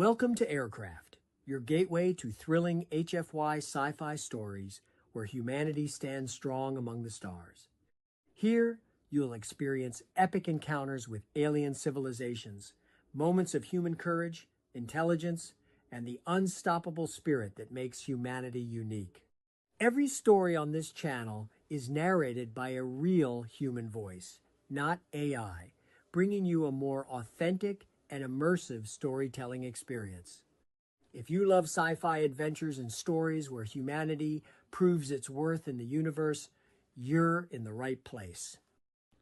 Welcome to Aircraft, your gateway to thrilling HFY sci-fi stories where humanity stands strong among the stars. Here, you'll experience epic encounters with alien civilizations, moments of human courage, intelligence, and the unstoppable spirit that makes humanity unique. Every story on this channel is narrated by a real human voice, not AI, bringing you a more authentic and immersive storytelling experience. If you love sci-fi adventures and stories where humanity proves its worth in the universe, you're in the right place.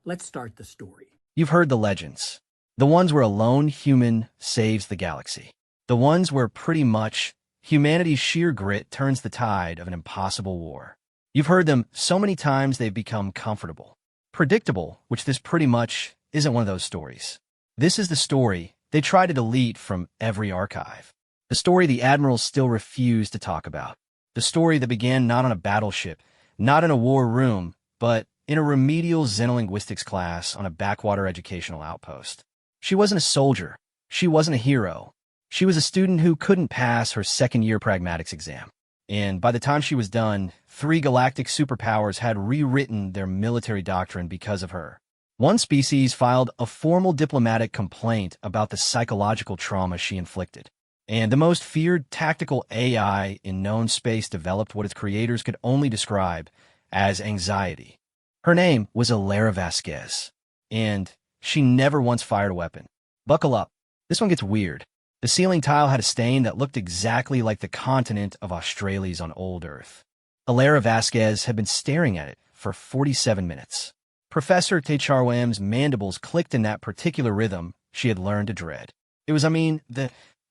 Let's start the story. You've heard the legends. The ones where a lone human saves the galaxy. The ones where pretty much humanity's sheer grit turns the tide of an impossible war. You've heard them so many times they've become comfortable. Predictable, which this pretty much isn't one of those stories. This is the story they try to delete from every archive. The story the admirals still refuse to talk about. The story that began not on a battleship, not in a war room, but in a remedial xenolinguistics class on a backwater educational outpost. She wasn't a soldier. She wasn't a hero. She was a student who couldn't pass her second-year pragmatics exam. And by the time she was done, 3 galactic superpowers had rewritten their military doctrine because of her. One species filed a formal diplomatic complaint about the psychological trauma she inflicted. And the most feared tactical AI in known space developed what its creators could only describe as anxiety. Her name was Alara Vasquez, and she never once fired a weapon. Buckle up. This one gets weird. The ceiling tile had a stain that looked exactly like the continent of Australia's on old Earth. Alara Vasquez had been staring at it for 47 minutes. Professor Techarwam's mandibles clicked in that particular rhythm she had learned to dread. It was, the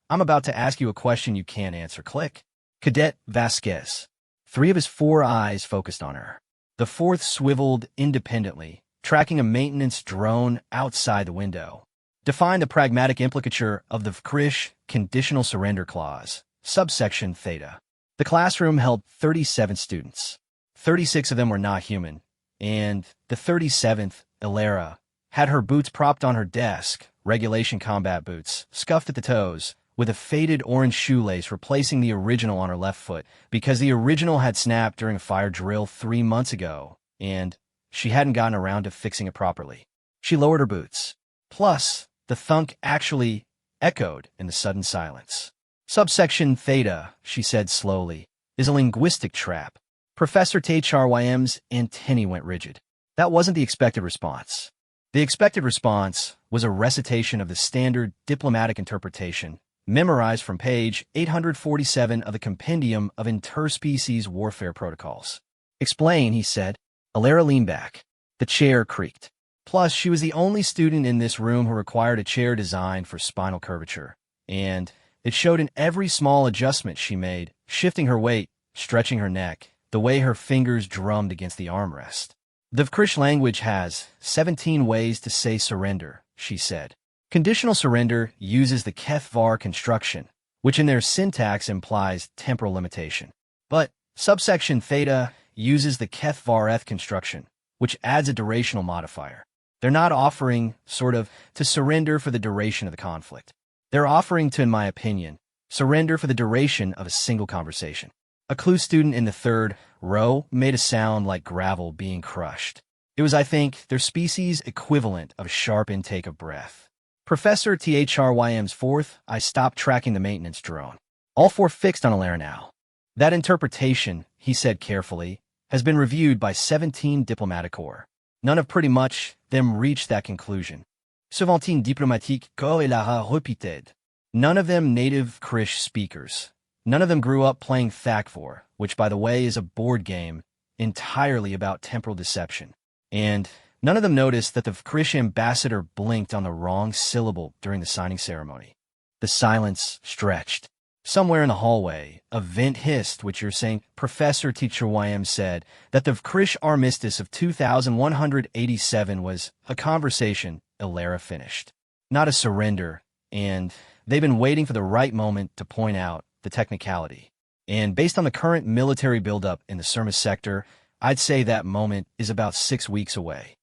I'm about to ask you a question you can't answer click. Cadet Vasquez. 3 of his 4 eyes focused on her. The 4th swiveled independently, tracking a maintenance drone outside the window. Define the pragmatic implicature of the VKrish conditional surrender clause, subsection theta. The classroom held 37 students. 36 of them were not human, and the 37th, Alara, had her boots propped on her desk, regulation combat boots, scuffed at the toes, with a faded orange shoelace replacing the original on her left foot because the original had snapped during a fire drill 3 months ago, and she hadn't gotten around to fixing it properly. She lowered her boots. Plus, the thunk actually echoed in the sudden silence. Subsection theta, she said slowly, is a linguistic trap. Professor Techarwam's antennae went rigid. That wasn't the expected response. The expected response was a recitation of the standard diplomatic interpretation memorized from page 847 of the Compendium of Interspecies Warfare Protocols. Explain, he said. Alara leaned back. The chair creaked. Plus, she was the only student in this room who required a chair designed for spinal curvature, and it showed in every small adjustment she made, shifting her weight, stretching her neck, the way her fingers drummed against the armrest. The VKrish language has 17 ways to say surrender, she said. Conditional surrender uses the Keth-var construction, which in their syntax implies temporal limitation. But subsection theta uses the Keth-var-eth construction, which adds a durational modifier. They're not offering, to surrender for the duration of the conflict. They're offering to, in my opinion, surrender for the duration of a single conversation. A clue student in the 3rd row made a sound like gravel being crushed. It was, I think, their species' equivalent of a sharp intake of breath. Professor Techarwam's 4th, I stopped tracking the maintenance drone. All 4 fixed on Alara now. That interpretation, he said carefully, has been reviewed by 17 diplomatic corps. None of pretty much them reached that conclusion. Seventeen diplomatique corps Alara repeated. None of them native VKrish speakers. None of them grew up playing Thakvor, which, by the way, is a board game entirely about temporal deception. And none of them noticed that the VKrish ambassador blinked on the wrong syllable during the signing ceremony. The silence stretched. Somewhere in the hallway, a vent hissed, which you're saying Professor Techarwam said that the VKrish armistice of 2187 was a conversation, Alara finished. Not a surrender, and they've been waiting for the right moment to point out the technicality. And based on the current military buildup in the Surma sector, I'd say that moment is about 6 weeks away.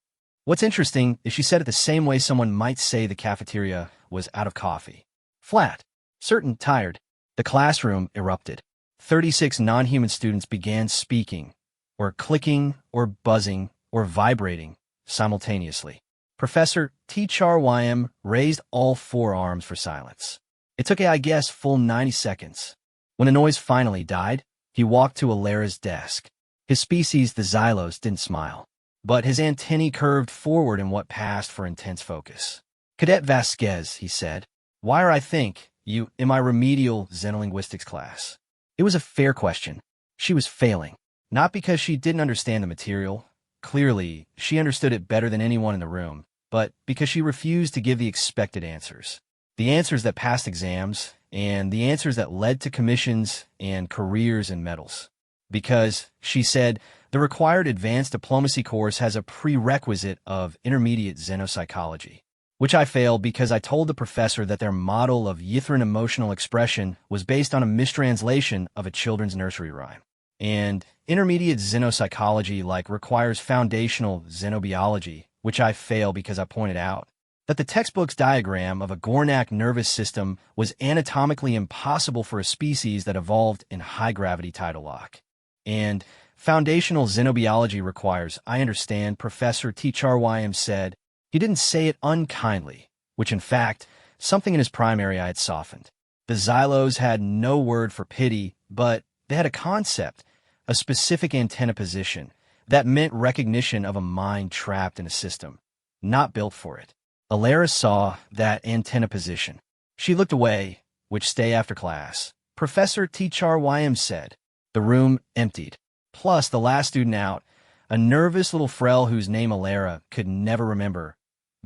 What's interesting is she said it the same way someone might say the cafeteria was out of coffee. Flat. Certain, tired. The classroom erupted. 36 non-human students began speaking, or clicking, or buzzing, or vibrating simultaneously. Professor T-Char-YM raised all 4 arms for silence. It took, I guess, full 90 seconds. When the noise finally died, he walked to Alera's desk. His species, the Xylos, didn't smile, but his antennae curved forward in what passed for intense focus. "Cadet Vasquez," he said, "why are I think you in my remedial xenolinguistics class?" It was a fair question. She was failing, not because she didn't understand the material. Clearly, she understood it better than anyone in the room, but because she refused to give the expected answers. The answers that passed exams, and the answers that led to commissions and careers and medals. Because, she said, the required advanced diplomacy course has a prerequisite of intermediate xenopsychology, which I failed because I told the professor that their model of Yithran emotional expression was based on a mistranslation of a children's nursery rhyme. And intermediate xenopsychology requires foundational xenobiology, which I failed because I pointed out that the textbook's diagram of a Gornak nervous system was anatomically impossible for a species that evolved in high-gravity tidal lock. And foundational xenobiology requires, I understand, Professor T-Char-YM said. He didn't say it unkindly, which in fact, something in his primary I had softened. The Xylos had no word for pity, but they had a concept, a specific antenna position, that meant recognition of a mind trapped in a system, not built for it. Alera saw that antenna position. She looked away, which stay after class. Professor T-Char-YM said. The room emptied. Plus, the last student out, a nervous little frell whose name Alera could never remember,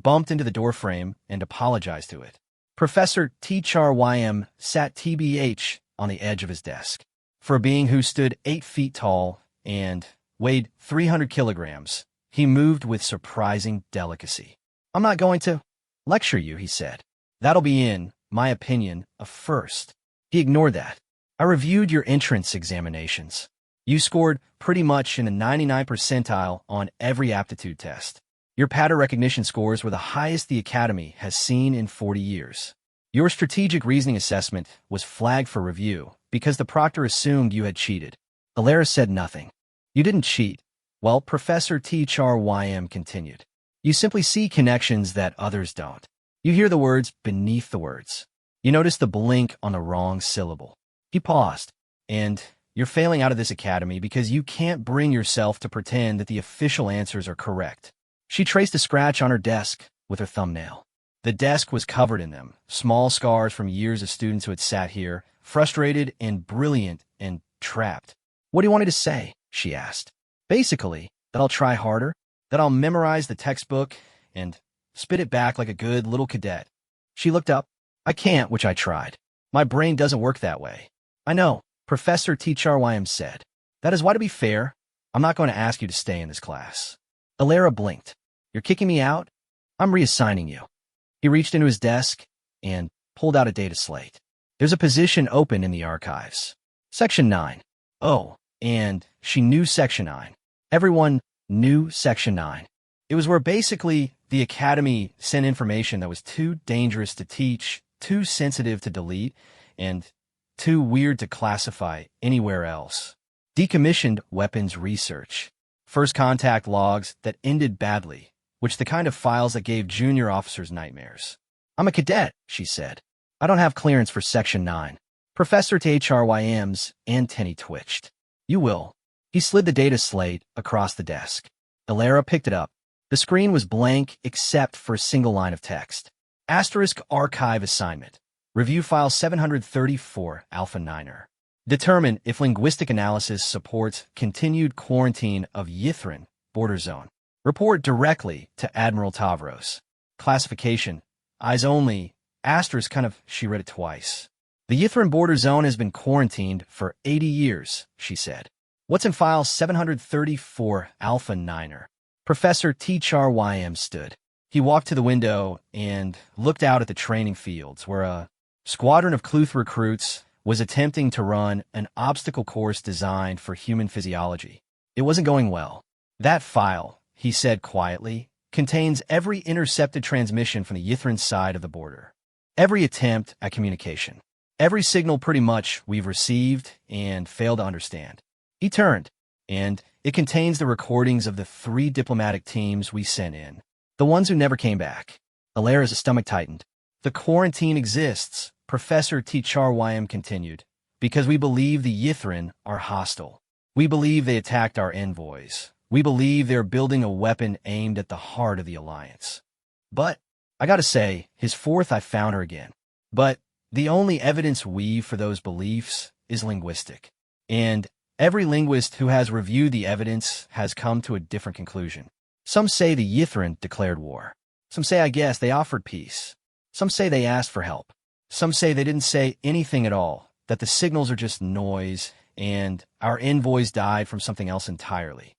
bumped into the doorframe and apologized to it. Professor T-Char-YM sat TBH on the edge of his desk. For a being who stood 8 feet tall and weighed 300 kilograms, he moved with surprising delicacy. "I'm not going to lecture you," he said. "That'll be, in my opinion, a first." He ignored that. "I reviewed your entrance examinations. You scored pretty much in the 99th percentile on every aptitude test. Your pattern recognition scores were the highest the Academy has seen in 40 years. Your strategic reasoning assessment was flagged for review because the proctor assumed you had cheated." Alera said nothing. "You didn't cheat." Well, Professor T-Char-YM continued. "You simply see connections that others don't. You hear the words beneath the words. You notice the blink on the wrong syllable." He paused. "And you're failing out of this academy because you can't bring yourself to pretend that the official answers are correct." She traced a scratch on her desk with her thumbnail. The desk was covered in them, small scars from years of students who had sat here, frustrated and brilliant and trapped. "What do you want me to say?" she asked. "Basically, that I'll try harder, that I'll memorize the textbook and spit it back like a good little cadet." She looked up. "I can't," which I tried. "My brain doesn't work that way." "I know," Professor T-Char-YM said. "That is why, to be fair, I'm not going to ask you to stay in this class." Alera blinked. "You're kicking me out? I'm reassigning you." He reached into his desk and pulled out a data slate. "There's a position open in the archives. Section 9. Oh, and she knew Section 9. Everyone knew Section 9. It was where basically the Academy sent information that was too dangerous to teach, too sensitive to delete, and too weird to classify anywhere else. Decommissioned weapons research. First contact logs that ended badly, which the kind of files that gave junior officers nightmares. "I'm a cadet," she said. "I don't have clearance for Section 9. Professor T-Char-YM's antennae twitched. "You will." He slid the data slate across the desk. Alera picked it up. The screen was blank except for a single line of text. Asterisk archive assignment. Review file 734 Alpha 9er. Determine if linguistic analysis supports continued quarantine of Yithran border zone. Report directly to Admiral Tavros. Classification. Eyes only. Asterisk she read it twice. "The Yithran border zone has been quarantined for 80 years, she said. "What's in file 734 Alpha 9er? Professor T-Char-YM stood. He walked to the window and looked out at the training fields where a squadron of Cluth recruits was attempting to run an obstacle course designed for human physiology. It wasn't going well. "That file," he said quietly, "contains every intercepted transmission from the Yithran side of the border. Every attempt at communication. Every signal pretty much we've received and failed to understand. He turned, and it contains the recordings of the 3 diplomatic teams we sent in. The ones who never came back. Alara's stomach tightened. The quarantine exists, Professor HFY continued, because we believe the Yithrin are hostile. We believe they attacked our envoys. We believe they're building a weapon aimed at the heart of the Alliance. But, I gotta say, his 4th I found her again. But, the only evidence we've for those beliefs is linguistic. And every linguist who has reviewed the evidence has come to a different conclusion. Some say the Yithrin declared war. Some say, I guess, they offered peace. Some say they asked for help. Some say they didn't say anything at all, that the signals are just noise, and our envoys died from something else entirely.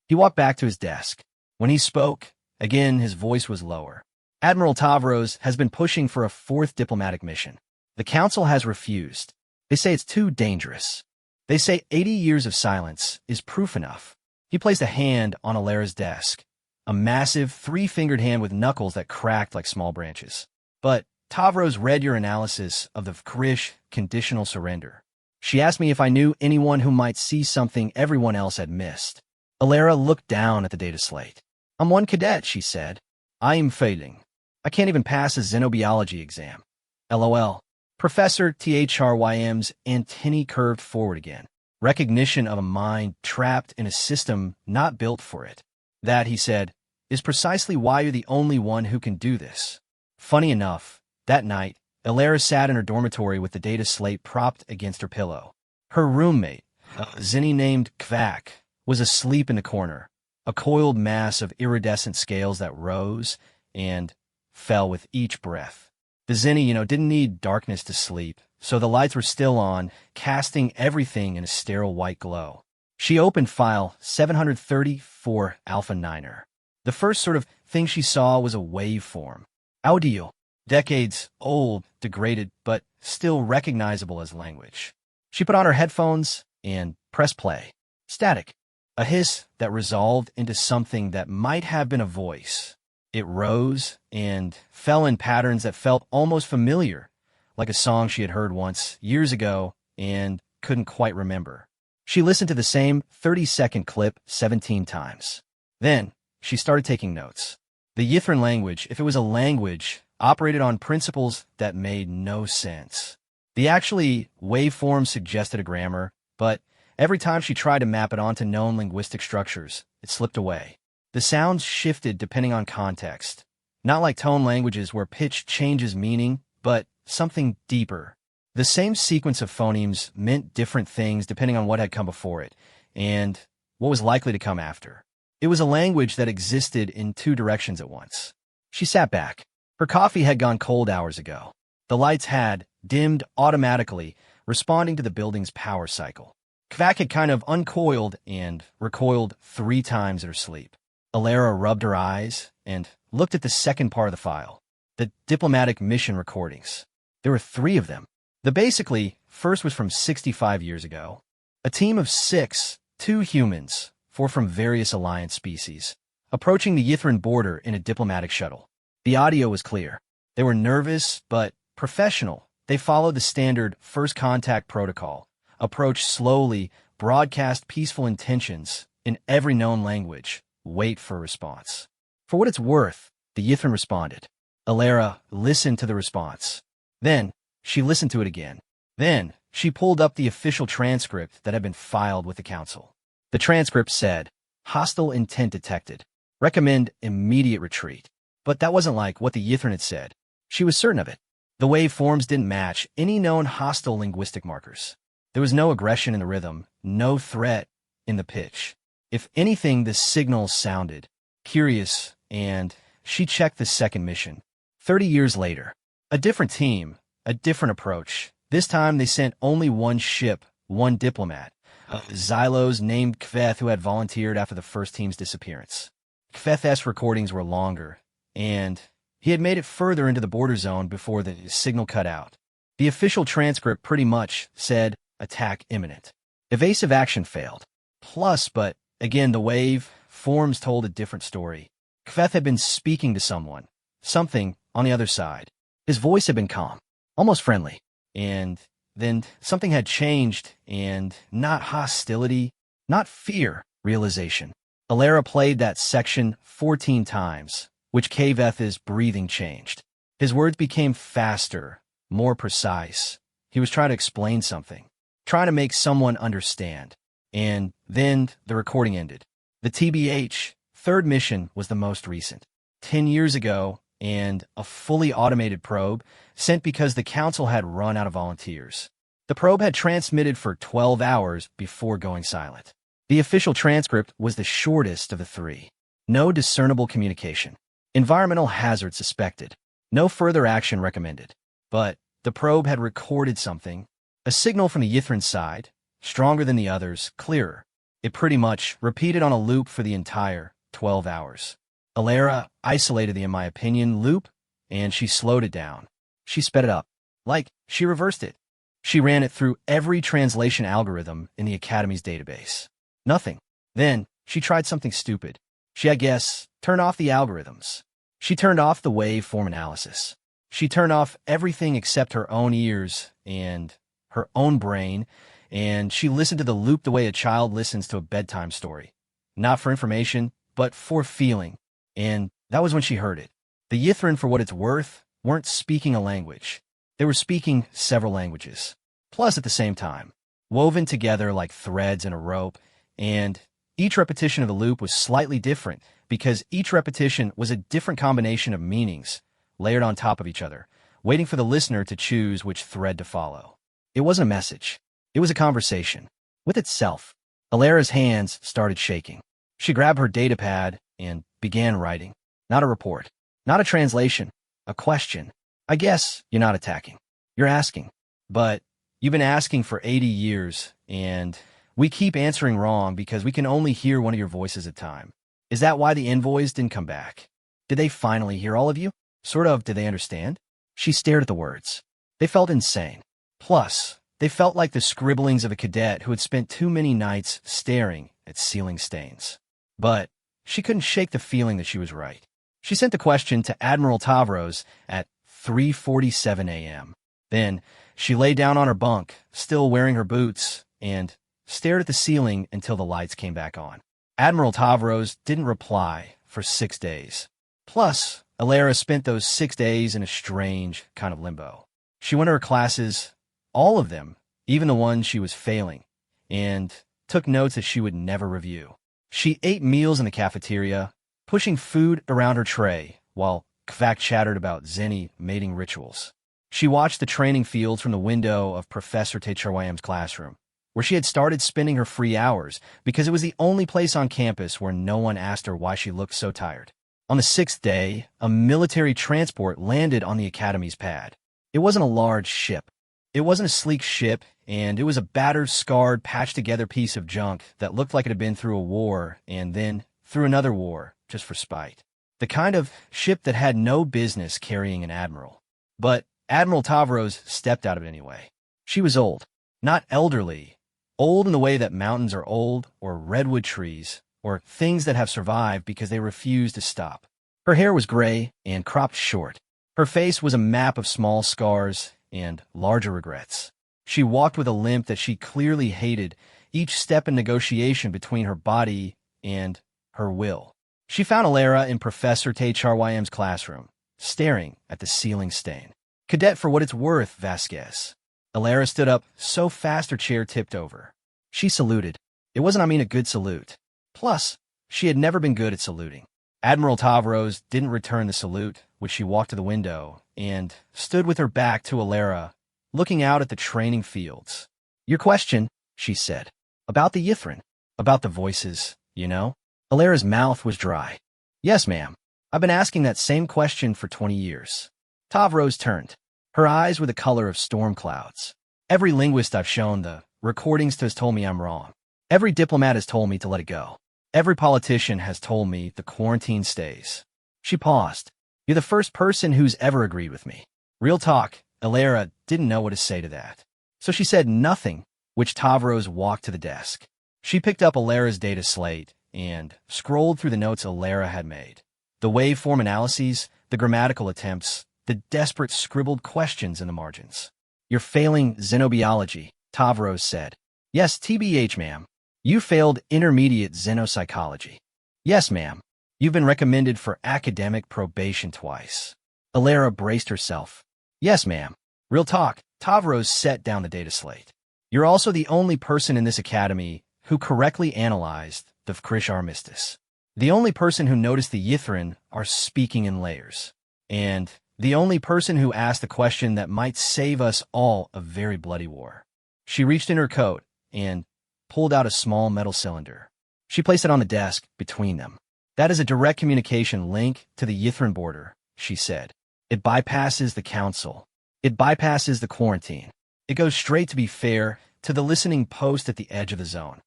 He walked back to his desk. When he spoke, again his voice was lower. Admiral Tavros has been pushing for a 4th diplomatic mission. The Council has refused. They say it's too dangerous. They say 80 years of silence is proof enough. He placed a hand on Alara's desk, a massive 3-fingered hand with knuckles that cracked like small branches. But Tavros read your analysis of the Krish conditional surrender. She asked me if I knew anyone who might see something everyone else had missed. Alara looked down at the data slate. I'm one cadet, she said. I am failing. I can't even pass a xenobiology exam. LOL. Professor THRYM's antennae curved forward again. Recognition of a mind trapped in a system not built for it. That, he said, is precisely why you're the only one who can do this. Funny enough, that night, Alara sat in her dormitory with the data slate propped against her pillow. Her roommate, a Zinni named Kvak, was asleep in the corner, a coiled mass of iridescent scales that rose and fell with each breath. The Zinni, didn't need darkness to sleep, so the lights were still on, casting everything in a sterile white glow. She opened file 734 Alpha Niner. The first sort of thing she saw was a waveform. Audio. Decades old, degraded, but still recognizable as language. She put on her headphones and pressed play. Static. A hiss that resolved into something that might have been a voice. It rose and fell in patterns that felt almost familiar, like a song she had heard once, years ago, and couldn't quite remember. She listened to the same 30-second clip 17 times. Then, she started taking notes. The Yithrin language, if it was a language, operated on principles that made no sense. The actually waveform suggested a grammar, but every time she tried to map it onto known linguistic structures, it slipped away. The sounds shifted depending on context. Not like tone languages where pitch changes meaning, but something deeper. The same sequence of phonemes meant different things depending on what had come before it, and what was likely to come after. It was a language that existed in 2 directions at once. She sat back. Her coffee had gone cold hours ago. The lights had dimmed automatically, responding to the building's power cycle. Kvak had kind of uncoiled and recoiled 3 times in her sleep. Alara rubbed her eyes and looked at the second part of the file, the diplomatic mission recordings. There were 3 of them. The basically first was from 65 years ago. A team of 6, 2 humans, 4 from various alliance species, approaching the Yithrin border in a diplomatic shuttle. The audio was clear. They were nervous, but professional. They followed the standard first contact protocol, approach slowly, broadcast peaceful intentions in every known language, wait for a response. For what it's worth, the Yithrin responded. Alara listened to the response. Then, she listened to it again. Then, she pulled up the official transcript that had been filed with the Council. The transcript said, hostile intent detected. Recommend immediate retreat. But that wasn't like what the Yithrin had said. She was certain of it. The waveforms didn't match any known hostile linguistic markers. There was no aggression in the rhythm, no threat in the pitch. If anything, the signals sounded curious, and she checked the second mission. 30 years later, a different team, a different approach. This time they sent only 1 ship, 1 diplomat, Xylos named Kveth, who had volunteered after the first team's disappearance. Kveth's recordings were longer, and he had made it further into the border zone before the signal cut out. The official transcript pretty much said, attack imminent. Evasive action failed. Plus, but again, the wave forms told a different story. Kveth had been speaking to someone, something on the other side. His voice had been calm, almost friendly, and then something had changed, and not hostility, not fear, realization. Alara played that section 14 times, which Kaveth's breathing changed. His words became faster, more precise. He was trying to explain something, trying to make someone understand. And then the recording ended. The TBH, third mission, was the most recent. 10 years ago, and a fully automated probe sent because the council had run out of volunteers. The probe had transmitted for 12 hours before going silent. The official transcript was the shortest of the three. No discernible communication. Environmental hazard suspected. No further action recommended. But the probe had recorded something. A signal from the Yithrin side, stronger than the others, clearer. It pretty much repeated on a loop for the entire 12 hours. Alara isolated the, in my opinion, loop, and she slowed it down. She sped it up. Like, she reversed it. She ran it through every translation algorithm in the Academy's database. Nothing. Then, she tried something stupid. She, I guess, turned off the algorithms. She turned off the waveform analysis. She turned off everything except her own ears and her own brain, and she listened to the loop the way a child listens to a bedtime story. Not for information, but for feeling. And that was when she heard it. The Yithrin, for what it's worth, weren't speaking a language. They were speaking several languages. Plus, at the same time, woven together like threads in a rope, and each repetition of the loop was slightly different because each repetition was a different combination of meanings, layered on top of each other, waiting for the listener to choose which thread to follow. It wasn't a message. It was a conversation. With itself. Alara's hands started shaking. She grabbed her datapad and began writing. Not a report. Not a translation. A question. I guess you're not attacking. You're asking. But you've been asking for 80 years, and we keep answering wrong because we can only hear one of your voices at a time. Is that why the envoys didn't come back? Did they finally hear all of you? Sort of, did they understand? She stared at the words. They felt insane. Plus, they felt like the scribblings of a cadet who had spent too many nights staring at ceiling stains. But she couldn't shake the feeling that she was right. She sent the question to Admiral Tavros at 3:47 a.m. Then she lay down on her bunk, still wearing her boots, and stared at the ceiling until the lights came back on. Admiral Tavros didn't reply for 6 days. Plus, Alara spent those 6 days in a strange kind of limbo. She went to her classes, all of them, even the ones she was failing, and took notes that she would never review. She ate meals in the cafeteria, pushing food around her tray, while Kvak chattered about Zenny mating rituals. She watched the training fields from the window of Professor HFY's classroom, where she had started spending her free hours because it was the only place on campus where no one asked her why she looked so tired. On the 6th day, a military transport landed on the Academy's pad. It wasn't a large ship. It wasn't a sleek ship, and it was a battered, scarred, patched-together piece of junk that looked like it had been through a war and then through another war, just for spite. The kind of ship that had no business carrying an admiral. But Admiral Tavros stepped out of it anyway. She was old. Not elderly. Old in the way that mountains are old, or redwood trees, or things that have survived because they refuse to stop. Her hair was gray and cropped short. Her face was a map of small scars and larger regrets. She walked with a limp that she clearly hated, each step in negotiation between her body and her will. She found Alara in Professor HFY's classroom, staring at the ceiling stain. Cadet for what it's worth, Vasquez. Alara stood up so fast her chair tipped over. She saluted. It wasn't, a good salute. Plus, she had never been good at saluting. Admiral Tavros didn't return the salute, which she walked to the window and stood with her back to Alara, looking out at the training fields. Your question, she said, about the Yithrin, about the voices, you know? Alara's mouth was dry. Yes, ma'am. I've been asking that same question for 20 years. Tavros turned. Her eyes were the color of storm clouds. Every linguist I've shown the recordings to has told me I'm wrong. Every diplomat has told me to let it go. Every politician has told me the quarantine stays. She paused. You're the first person who's ever agreed with me. Real talk, Alara didn't know what to say to that. So she said nothing, which Tavros walked to the desk. She picked up Alara's data slate and scrolled through the notes Alara had made. The waveform analyses, the grammatical attempts, the desperate scribbled questions in the margins. You're failing xenobiology, Tavros said. Yes, TBH, ma'am. You failed intermediate xenopsychology. Yes, ma'am. You've been recommended for academic probation twice. Alara braced herself. Yes, ma'am. Real talk, Tavros set down the data slate. You're also the only person in this academy who correctly analyzed the Krish armistice. The only person who noticed the Yithrin are speaking in layers. And the only person who asked the question that might save us all a very bloody war. She reached in her coat and pulled out a small metal cylinder. She placed it on the desk between them. That is a direct communication link to the Yithrin border, she said. It bypasses the council. It bypasses the quarantine. It goes straight, to be fair, to the listening post at the edge of the zone.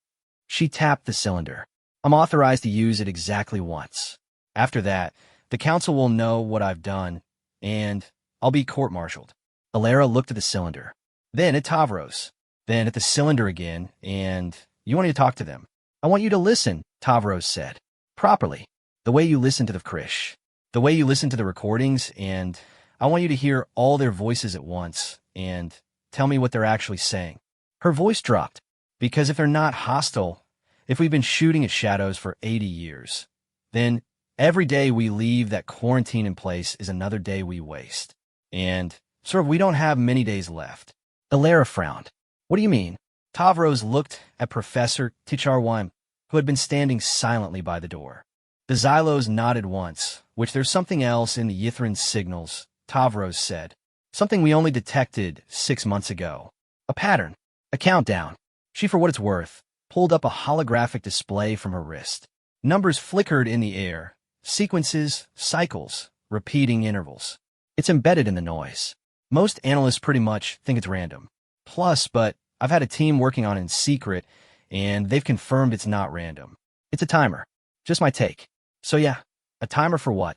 She tapped the cylinder. I'm authorized to use it exactly once. After that, the council will know what I've done, and I'll be court-martialed. Alara looked at the cylinder, then at Tavros, then at the cylinder again, and you want me to talk to them. I want you to listen, Tavros said. Properly. The way you listen to the Krish. The way you listen to the recordings, and I want you to hear all their voices at once, and tell me what they're actually saying. Her voice dropped, because if they're not hostile, if we've been shooting at shadows for 80 years, then every day we leave that quarantine in place is another day we waste. And we don't have many days left. Alara frowned. What do you mean? Tavros looked at Professor Ticharwine, who had been standing silently by the door. The Xylos nodded once, which there's something else in the Yithrin signals, Tavros said. Something we only detected 6 months ago. A pattern. A countdown. She, for what it's worth, pulled up a holographic display from her wrist. Numbers flickered in the air. Sequences, cycles, repeating intervals. It's embedded in the noise. Most analysts pretty much think it's random. But I've had a team working on it in secret, and they've confirmed it's not random. It's a timer. Just my take. So yeah, a timer for what?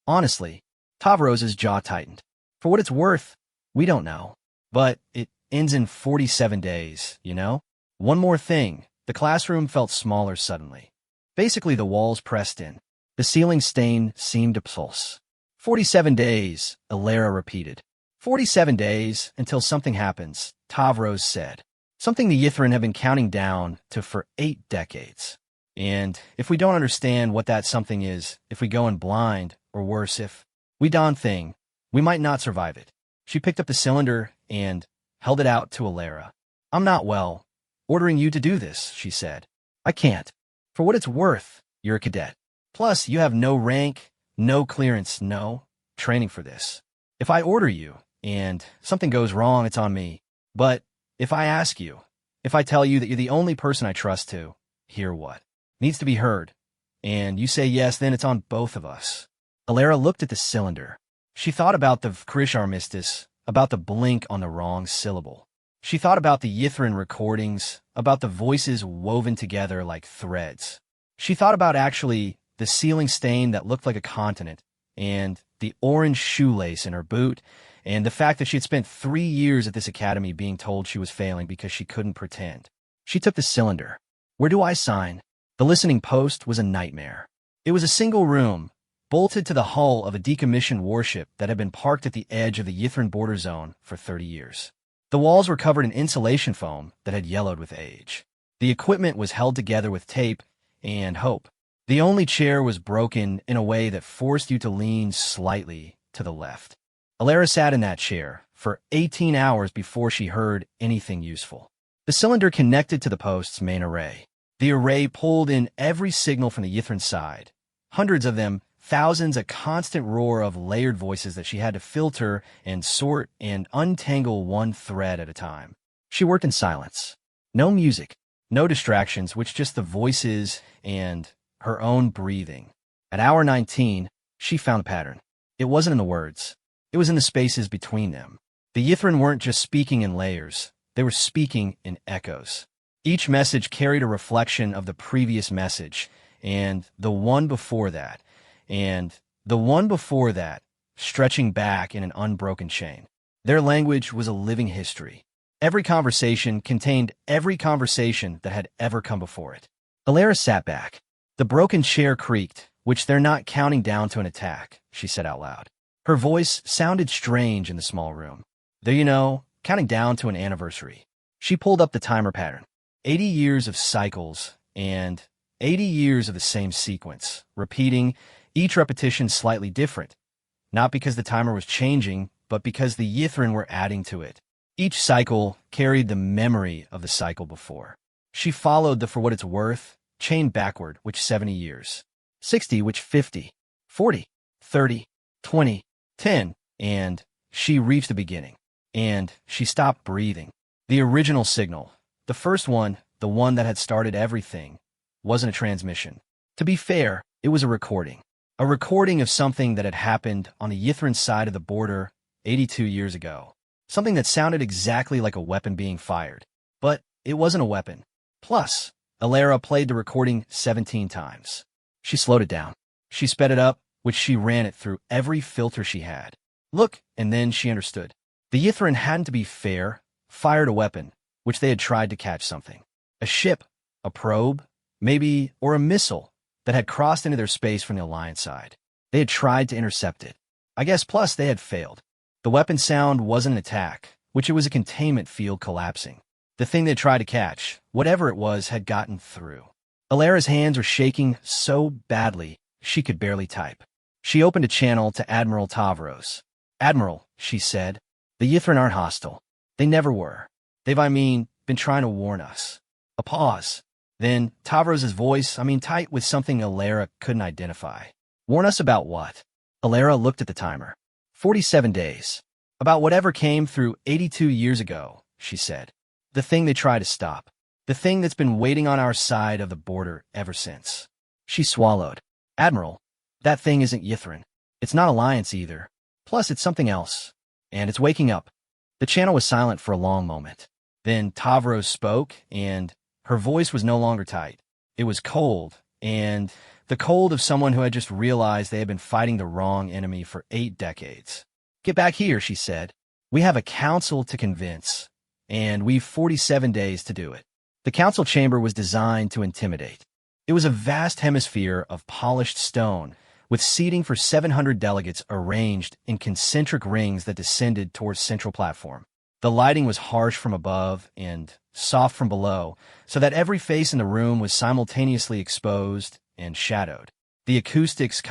Honestly, Tavros's jaw tightened. For what it's worth, we don't know. But it ends in 47 days, you know? One more thing. The classroom felt smaller suddenly. Basically, the walls pressed in. The ceiling stain seemed to pulse. 47 days, Alara repeated. 47 days until something happens, Tavros said. Something the Yithrin have been counting down to for 8 decades. And if we don't understand what that something is, if we go in blind, or worse, if we don't thing, we might not survive it. She picked up the cylinder and held it out to Alara. I'm not ordering you to do this, she said. I can't. For what it's worth, you're a cadet. Plus, you have no rank, no clearance, no training for this. If I order you, and something goes wrong, it's on me. But if I ask you, if I tell you that you're the only person I trust to hear what needs to be heard, and you say yes, then it's on both of us. Alara looked at the cylinder. She thought about the Krish armistice, about the blink on the wrong syllable. She thought about the Yithrin recordings, about the voices woven together like threads. She thought about actually the ceiling stain that looked like a continent, and the orange shoelace in her boot, and the fact that she had spent 3 years at this academy being told she was failing because she couldn't pretend. She took the cylinder. Where do I sign? The listening post was a nightmare. It was a single room, bolted to the hull of a decommissioned warship that had been parked at the edge of the Yithrin border zone for 30 years. The walls were covered in insulation foam that had yellowed with age. The equipment was held together with tape and hope. The only chair was broken in a way that forced you to lean slightly to the left. Alara sat in that chair for 18 hours before she heard anything useful. The cylinder connected to the post's main array. The array pulled in every signal from the Yithrin side. Hundreds of them, thousands, a constant roar of layered voices that she had to filter and sort and untangle one thread at a time. She worked in silence. No music, no distractions, which just the voices and her own breathing. At hour 19, she found a pattern. It wasn't in the words. It was in the spaces between them. The Yithrin weren't just speaking in layers. They were speaking in echoes. Each message carried a reflection of the previous message, and the one before that, and the one before that, stretching back in an unbroken chain. Their language was a living history. Every conversation contained every conversation that had ever come before it. Alara sat back. The broken chair creaked, which they're not counting down to an attack, she said out loud. Her voice sounded strange in the small room. Though counting down to an anniversary. She pulled up the timer pattern. 80 years of cycles and 80 years of the same sequence, repeating, each repetition slightly different. Not because the timer was changing, but because the Yithrin were adding to it. Each cycle carried the memory of the cycle before. She followed the for what it's worth, chain backward, which 70 years. 60, which 50. 40, 30, 20, 10, and she reached the beginning. And she stopped breathing. The original signal, the first one, the one that had started everything, wasn't a transmission. To be fair, it was a recording. A recording of something that had happened on the Yithrin side of the border 82 years ago. Something that sounded exactly like a weapon being fired. But it wasn't a weapon. Plus, Alara played the recording 17 times. She slowed it down. She sped it up, which she ran it through every filter she had. Look, and then she understood. The Yithrin hadn't, to be fair, fired a weapon, which they had tried to catch something. A ship, a probe, maybe, or a missile that had crossed into their space from the Alliance side. They had tried to intercept it. I guess plus they had failed. The weapon sound wasn't an attack, which it was a containment field collapsing. The thing they tried to catch, whatever it was, had gotten through. Alara's hands were shaking so badly she could barely type. She opened a channel to Admiral Tavros. "Admiral," she said, "the Yithrin aren't hostile. They never were. They've, been trying to warn us." A pause. Then Tavros's voice, tight with something Alara couldn't identify. "Warn us about what?" Alara looked at the timer. 47 days. "About whatever came through 82 years ago," she said. "The thing they try to stop. The thing that's been waiting on our side of the border ever since." She swallowed. "Admiral, that thing isn't Yithrin. It's not Alliance either. Plus, it's something else. And it's waking up." The channel was silent for a long moment. Then Tavros spoke, and her voice was no longer tight. It was cold, and the cold of someone who had just realized they had been fighting the wrong enemy for 8 decades. "Get back here," she said. "We have a council to convince, and we've 47 days to do it." The council chamber was designed to intimidate. It was a vast hemisphere of polished stone, with seating for 700 delegates arranged in concentric rings that descended towards central platform. The lighting was harsh from above and soft from below, so that every face in the room was simultaneously exposed and shadowed. The acoustics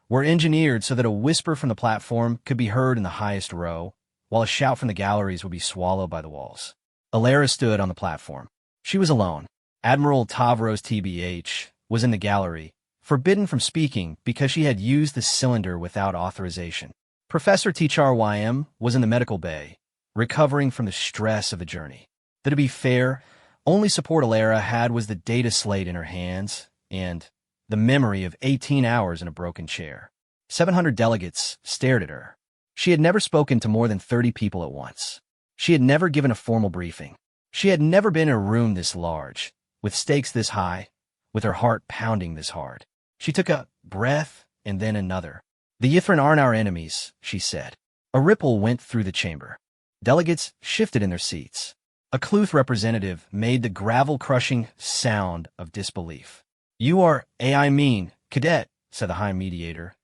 were engineered so that a whisper from the platform could be heard in the highest row, while a shout from the galleries would be swallowed by the walls. Alara stood on the platform. She was alone. Admiral Tavros TBH was in the gallery, forbidden from speaking because she had used the cylinder without authorization. Professor THRYM was in the medical bay, recovering from the stress of the journey. Though to be fair, only support Alara had was the data slate in her hands and the memory of 18 hours in a broken chair. 700 delegates stared at her. She had never spoken to more than 30 people at once. She had never given a formal briefing. She had never been in a room this large, with stakes this high, with her heart pounding this hard. She took a breath and then another. "The Yithrin aren't our enemies," she said. A ripple went through the chamber. Delegates shifted in their seats. A Cluth representative made the gravel-crushing sound of disbelief. "You are cadet," said the High Mediator,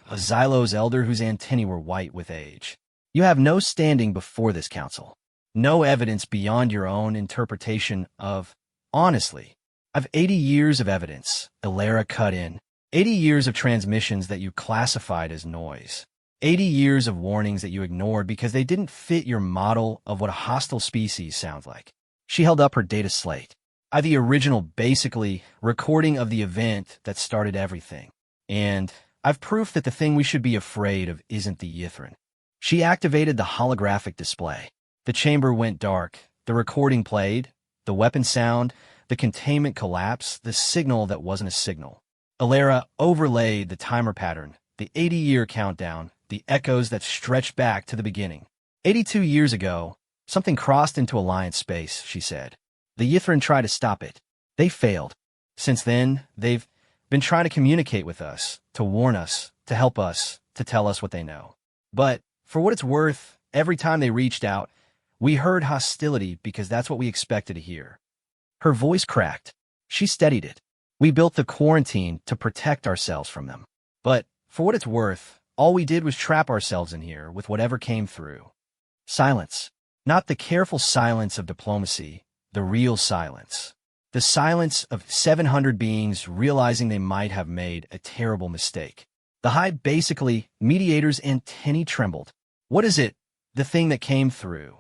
a Xylos elder whose antennae were white with age. "You have no standing before this council. No evidence beyond your own interpretation of, honestly. I've 80 years of evidence," Alara cut in. 80 years of transmissions that you classified as noise. 80 years of warnings that you ignored because they didn't fit your model of what a hostile species sounds like. She held up her data slate. "I the original, basically, recording of the event that started everything. And I've proof that the thing we should be afraid of isn't the Yithrin." She activated the holographic display. The chamber went dark. The recording played. The weapon sound. The containment collapse. The signal that wasn't a signal. Alara overlaid the timer pattern, the 80-year countdown, the echoes that stretched back to the beginning. 82 years ago, something crossed into Alliance space, she said. The Yithrin tried to stop it. They failed. Since then, they've been trying to communicate with us, to warn us, to help us, to tell us what they know. But, for what it's worth, every time they reached out, we heard hostility because that's what we expected to hear. Her voice cracked. She steadied it. We built the quarantine to protect ourselves from them. But, for what it's worth, all we did was trap ourselves in here with whatever came through. Silence. Not the careful silence of diplomacy, the real silence. The silence of 700 beings realizing they might have made a terrible mistake. The hive basically, mediator's antennae trembled. What is it? The thing that came through.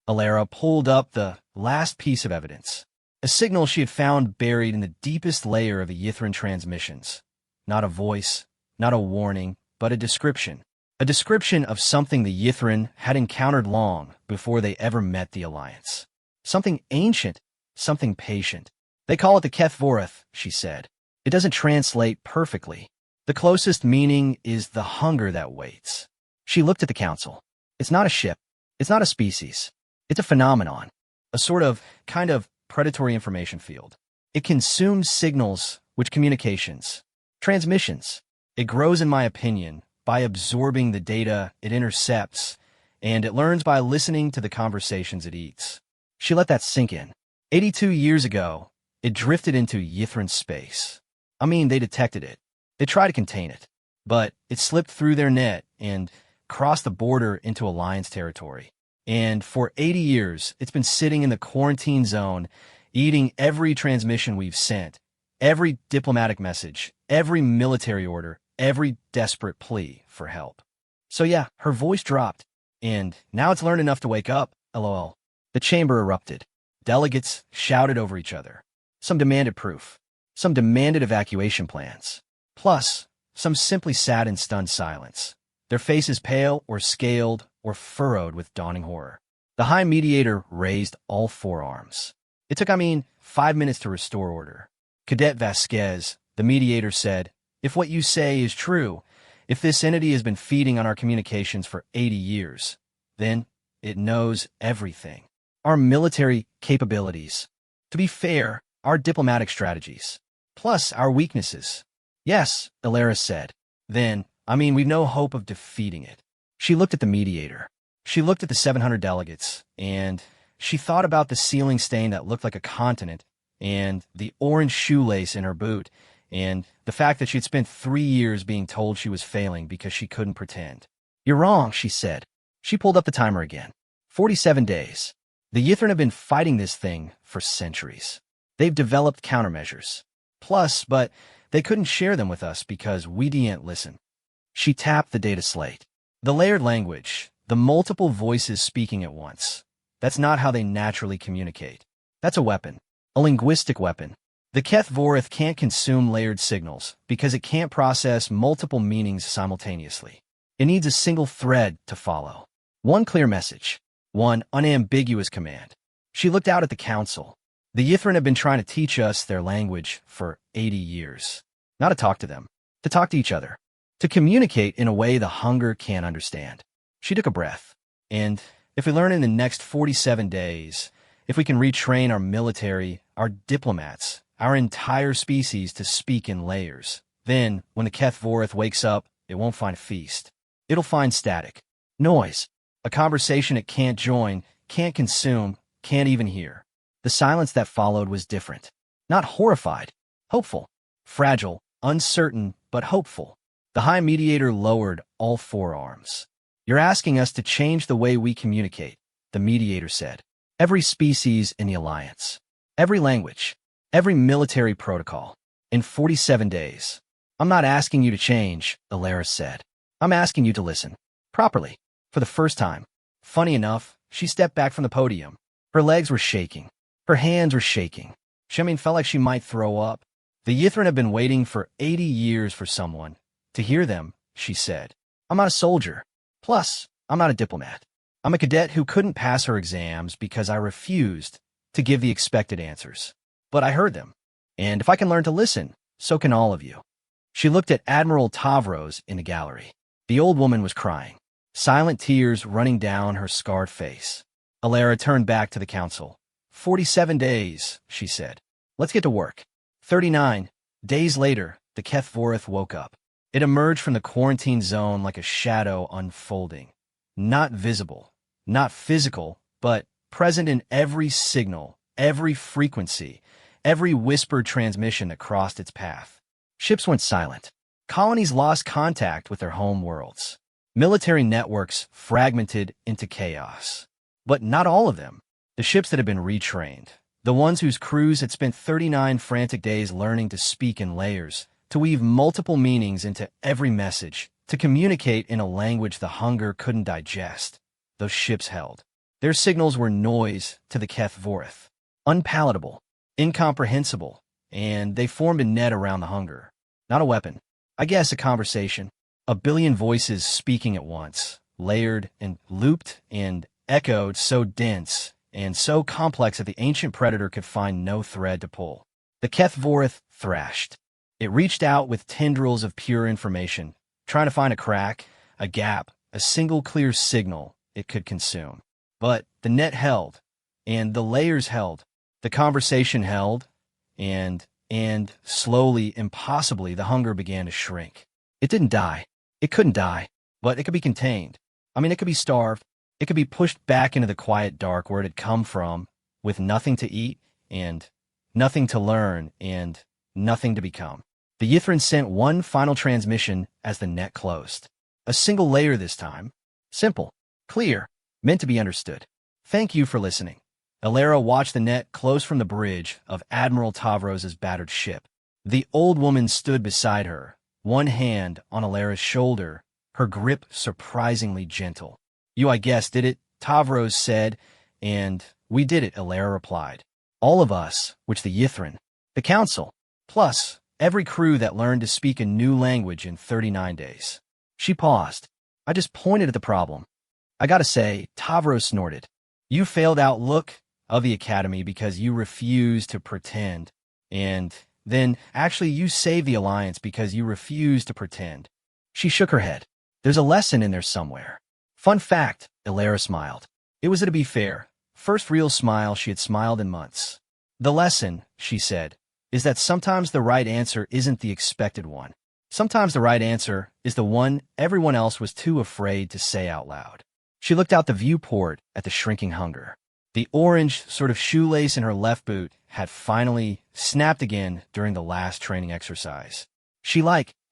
Alara pulled up the last piece of evidence. A signal she had found buried in the deepest layer of the Yithran transmissions. Not a voice, not a warning, but a description. A description of something the Yithran had encountered long before they ever met the Alliance. Something ancient, something patient. They call it the Kethvorath, she said. It doesn't translate perfectly. The closest meaning is the hunger that waits. She looked at the council. It's not a ship. It's not a species. It's a phenomenon. A sort of, kind of, predatory information field. It consumes signals, which communications, transmissions. It grows, in my opinion, by absorbing the data it intercepts, and it learns by listening to the conversations it eats. She let that sink in. 82 years ago, it drifted into Yithran space. I mean, they detected it. They tried to contain it, but it slipped through their net and crossed the border into Alliance territory. And for 80 years, it's been sitting in the quarantine zone, eating every transmission we've sent, every diplomatic message, every military order, every desperate plea for help. So yeah, her voice dropped, and now it's learned enough to wake up, lol. The chamber erupted. Delegates shouted over each other. Some demanded proof. Some demanded evacuation plans. Plus, some simply sat in stunned silence, their faces pale or scaled or furrowed with dawning horror. The High Mediator raised all four arms. It took, 5 minutes to restore order. Cadet Vasquez, the Mediator, said, "If what you say is true, if this entity has been feeding on our communications for 80 years, then it knows everything. Our military capabilities. To be fair, our diplomatic strategies. Plus our weaknesses." "Yes," Alara said. "Then, we've no hope of defeating it." She looked at the Mediator. She looked at the 700 delegates, and she thought about the ceiling stain that looked like a continent, and the orange shoelace in her boot, and the fact that she'd spent 3 years being told she was failing because she couldn't pretend. "You're wrong," she said. She pulled up the timer again. 47 days. The Yithran have been fighting this thing for centuries. They've developed countermeasures. But they couldn't share them with us because we didn't listen. She tapped the data slate. The layered language, the multiple voices speaking at once. That's not how they naturally communicate. That's a weapon. A linguistic weapon. The Kethvorath can't consume layered signals because it can't process multiple meanings simultaneously. It needs a single thread to follow. One clear message. One unambiguous command. She looked out at the council. The Yithran have been trying to teach us their language for 80 years. Not to talk to them. To talk to each other. To communicate in a way the hunger can't understand. She took a breath. And if we learn in the next 47 days, if we can retrain our military, our diplomats, our entire species to speak in layers, then when the Kethvorath wakes up, it won't find a feast. It'll find static. Noise. A conversation it can't join, can't consume, can't even hear. The silence that followed was different. Not horrified. Hopeful. Fragile. Uncertain, but hopeful. The High Mediator lowered all four arms. "You're asking us to change the way we communicate," the Mediator said. "Every species in the Alliance. Every language. Every military protocol. In 47 days. I'm not asking you to change," Alara said. "I'm asking you to listen. Properly. For the first time." Funny enough, she stepped back from the podium. Her legs were shaking. Her hands were shaking. She felt like she might throw up. "The Yithran have been waiting for 80 years for someone to hear them," she said. "I'm not a soldier. Plus, I'm not a diplomat. I'm a cadet who couldn't pass her exams because I refused to give the expected answers. But I heard them. And if I can learn to listen, so can all of you." She looked at Admiral Tavros in the gallery. The old woman was crying. Silent tears running down her scarred face. Alara turned back to the council. 47 days, she said. "Let's get to work." 39 days later, the Kethvorath woke up. It emerged from the quarantine zone like a shadow unfolding. Not visible, not physical, but present in every signal, every frequency, every whispered transmission that crossed its path. Ships went silent. Colonies lost contact with their home worlds. Military networks fragmented into chaos. But not all of them. The ships that had been retrained, the ones whose crews had spent 39 frantic days learning to speak in layers, to weave multiple meanings into every message, to communicate in a language the hunger couldn't digest, those ships held. Their signals were noise to the Keth Vorith, unpalatable, incomprehensible, and they formed a net around the hunger. Not a weapon. I guess a conversation. A billion voices speaking at once, layered and looped and echoed, so dense and so complex that the ancient predator could find no thread to pull. The Keth Vorith thrashed. It reached out with tendrils of pure information, trying to find a crack, a gap, a single clear signal it could consume. But the net held, and the layers held, the conversation held, and slowly, impossibly, the hunger began to shrink. It didn't die. It couldn't die, but it could be contained. It could be starved. It could be pushed back into the quiet dark where it had come from, with nothing to eat, and nothing to learn, and nothing to become. The Yithrin sent one final transmission as the net closed. A single layer this time. Simple, clear, meant to be understood. Thank you for listening. Alara watched the net close from the bridge of Admiral Tavros's battered ship. The old woman stood beside her, one hand on Alara's shoulder, her grip surprisingly gentle. You, I guess, did it, Tavros said, and we did it, Alara replied. All of us, which the Yithrin, the Council, plus every crew that learned to speak a new language in 39 days. She paused. I just pointed at the problem. I gotta say, Tavros snorted. You failed outlook of the Academy because you refused to pretend. And then, actually, you saved the Alliance because you refused to pretend. She shook her head. There's a lesson in there somewhere. Fun fact, Alara smiled. It was, to be fair, first real smile she had smiled in months. The lesson, she said, is that sometimes the right answer isn't the expected one. Sometimes the right answer is the one everyone else was too afraid to say out loud. She looked out the viewport at the shrinking hunger. The orange sort of shoelace in her left boot had finally snapped again during the last training exercise. She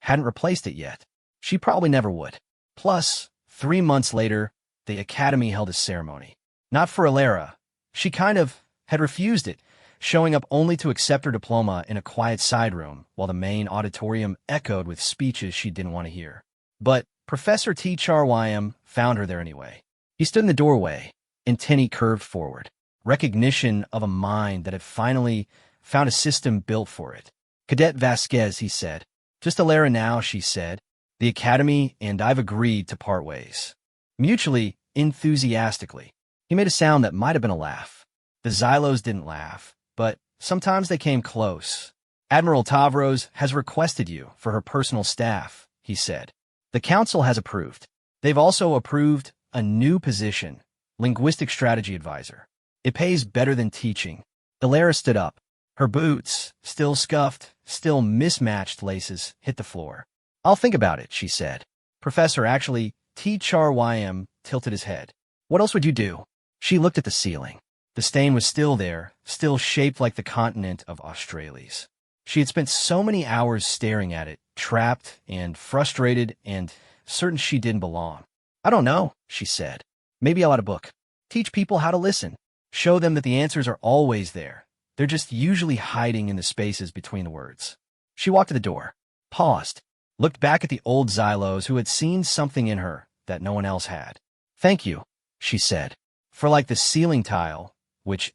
hadn't replaced it yet. She probably never would. Plus, 3 months later, the Academy held a ceremony. Not for Alara. She kind of had refused it, showing up only to accept her diploma in a quiet side room while the main auditorium echoed with speeches she didn't want to hear. But Professor T. Charwayam found her there anyway. He stood in the doorway, antennae curved forward, recognition of a mind that had finally found a system built for it. Cadet Vasquez, he said. Just Alara now, she said. The Academy and I've agreed to part ways. Mutually, enthusiastically. He made a sound that might have been a laugh. The Xylos didn't laugh, but sometimes they came close. Admiral Tavros has requested you for her personal staff, he said. The Council has approved. They've also approved a new position, Linguistic Strategy Advisor. It pays better than teaching. Alara stood up. Her boots, still scuffed, still mismatched laces, hit the floor. I'll think about it, she said. Professor, actually, T. Charwayam tilted his head. What else would you do? She looked at the ceiling. The stain was still there, still shaped like the continent of Australis. She had spent so many hours staring at it, trapped and frustrated and certain she didn't belong. I don't know, she said. Maybe I'll write a book. Teach people how to listen. Show them that the answers are always there. They're just usually hiding in the spaces between the words. She walked to the door, paused, looked back at the old Xylos who had seen something in her that no one else had. Thank you, she said, for the ceiling tile,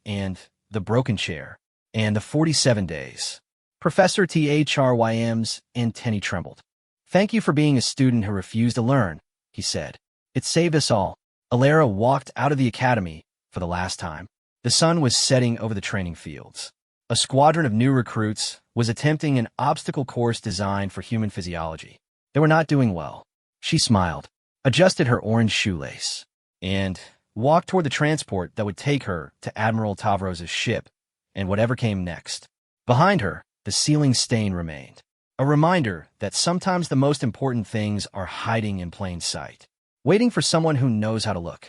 and the broken chair, and the 47 days. Professor T.H.R.Y.M.'s antennae trembled. Thank you for being a student who refused to learn, he said. It saved us all. Alara walked out of the academy for the last time. The sun was setting over the training fields. A squadron of new recruits was attempting an obstacle course designed for human physiology. They were not doing well. She smiled, adjusted her orange shoelace, and walked toward the transport that would take her to Admiral Tavros's ship and whatever came next. Behind her, the ceiling stain remained, a reminder that sometimes the most important things are hiding in plain sight, waiting for someone who knows how to look.